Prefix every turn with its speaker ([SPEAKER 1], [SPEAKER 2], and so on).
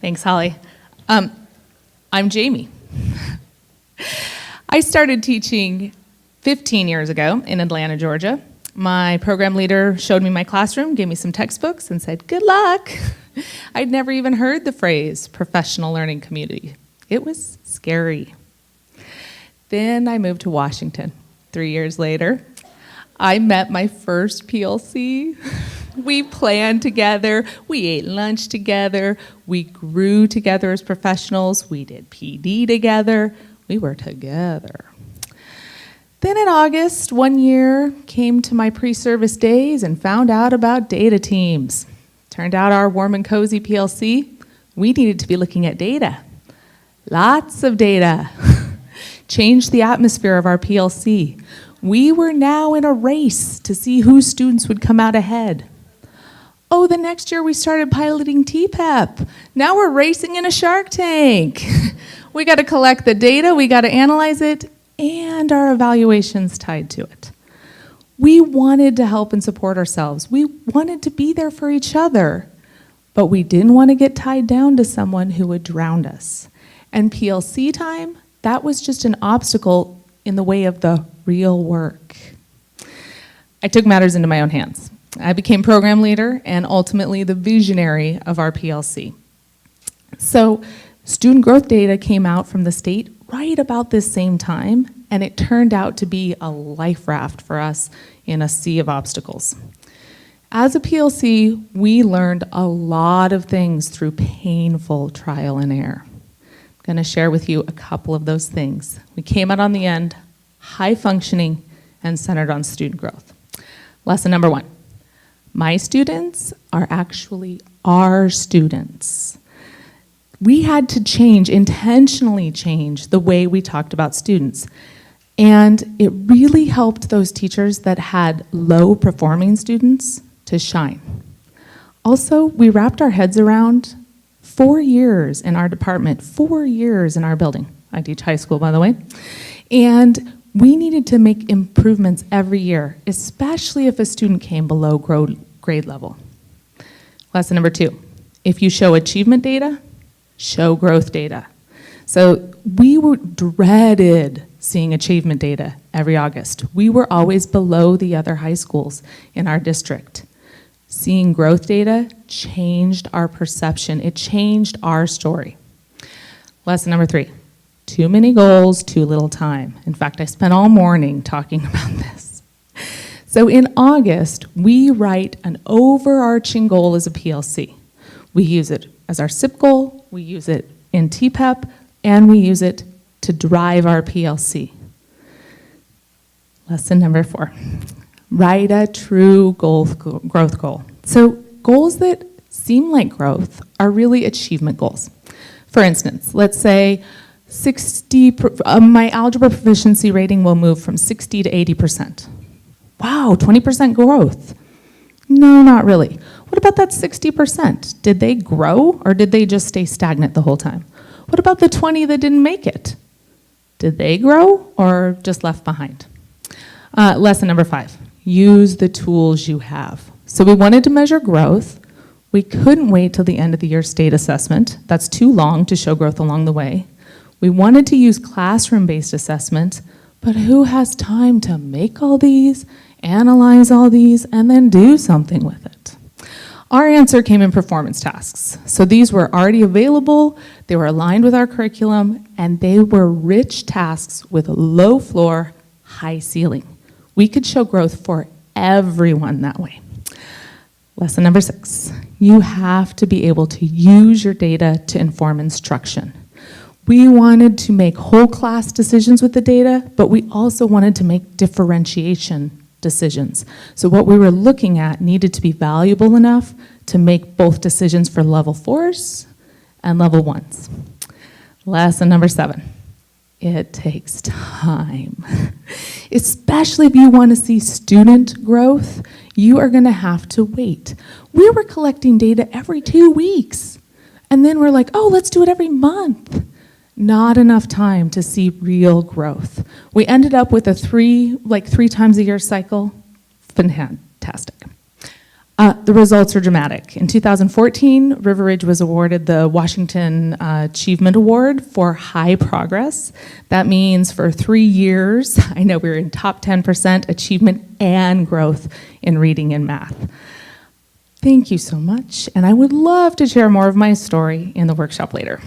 [SPEAKER 1] Thanks, Holly. I'm Jamie. I started teaching 15 years ago in Atlanta, Georgia. My program leader showed me my classroom, gave me some textbooks, and said, "Good luck." I'd never even heard the phrase professional learning community. It was scary. Then I moved to Washington. 3 years later, I met my first PLC. We planned together, we ate lunch together, we grew together as professionals, we did PD together, we were together. Then in August, 1 year, came to my pre-service days and found out about data teams. Turned out our warm and cozy PLC, we needed to be looking at data. Lots of data. Changed the atmosphere of our PLC. We were now in a race to see whose students would come out ahead. Oh, the next year we started piloting TPEP. Now we're racing in a Shark Tank. We got to collect the data, we got to analyze it, and our evaluations tied to it. We wanted to help and support ourselves. We wanted to be there for each other, but we didn't want to get tied down to someone who would drown us. And PLC time, that was just an obstacle in the way of the real work. I took matters into my own hands. I became program leader and ultimately the visionary of our PLC. So student growth data came out from the state right about this same time, and it turned out to be a life raft for us in a sea of obstacles. As a PLC, we learned a lot of things through painful trial and error. I'm going to share with you a couple of those things. We came out on the end high functioning and centered on student growth. Lesson number 1. My students are actually our students. We had to intentionally change the way we talked about students. And it really helped those teachers that had low performing students to shine. Also, we wrapped our heads around 4 years in our department, 4 years in our building. I teach high school, by the way. And we needed to make improvements every year, especially if a student came below grade level. Lesson number 2, if you show achievement data, show growth data. So we dreaded seeing achievement data every August. We were always below the other high schools in our district. Seeing growth data changed our perception. It changed our story. Lesson number 3. Too many goals, too little time. In fact, I spent all morning talking about this. So in August, we write an overarching goal as a PLC. We use it as our SIP goal, we use it in TPEP, and we use it to drive our PLC. Lesson number 4, write a true growth goal. So goals that seem like growth are really achievement goals. For instance, let's say my algebra proficiency rating will move from 60 to 80%. Wow, 20% growth. No, not really. What about that 60%? Did they grow or did they just stay stagnant the whole time? What about the 20 that didn't make it? Did they grow or just left behind? Lesson number 5, use the tools you have. So we wanted to measure growth. We couldn't wait till the end of the year state assessment. That's too long to show growth along the way. We wanted to use classroom-based assessment, but who has time to make all these, analyze all these, and then do something with it? Our answer came in performance tasks. So these were already available, they were aligned with our curriculum, and they were rich tasks with a low floor, high ceiling. We could show growth for everyone that way. Lesson number 6, you have to be able to use your data to inform instruction. We wanted to make whole class decisions with the data, but we also wanted to make differentiation decisions. So what we were looking at needed to be valuable enough to make both decisions for level 4s and level 1s. Lesson number 7, it takes time. Especially if you want to see student growth, you are going to have to wait. We were collecting data every 2 weeks, and then we're like, oh, let's do it every month. Not enough time to see real growth. We ended up with a 3 times a year cycle. Fantastic. The results are dramatic. In 2014, River Ridge was awarded the Washington Achievement Award for high progress. That means for 3 years, I know we were in top 10% achievement and growth in reading and math. Thank you so much, and I would love to share more of my story in the workshop later.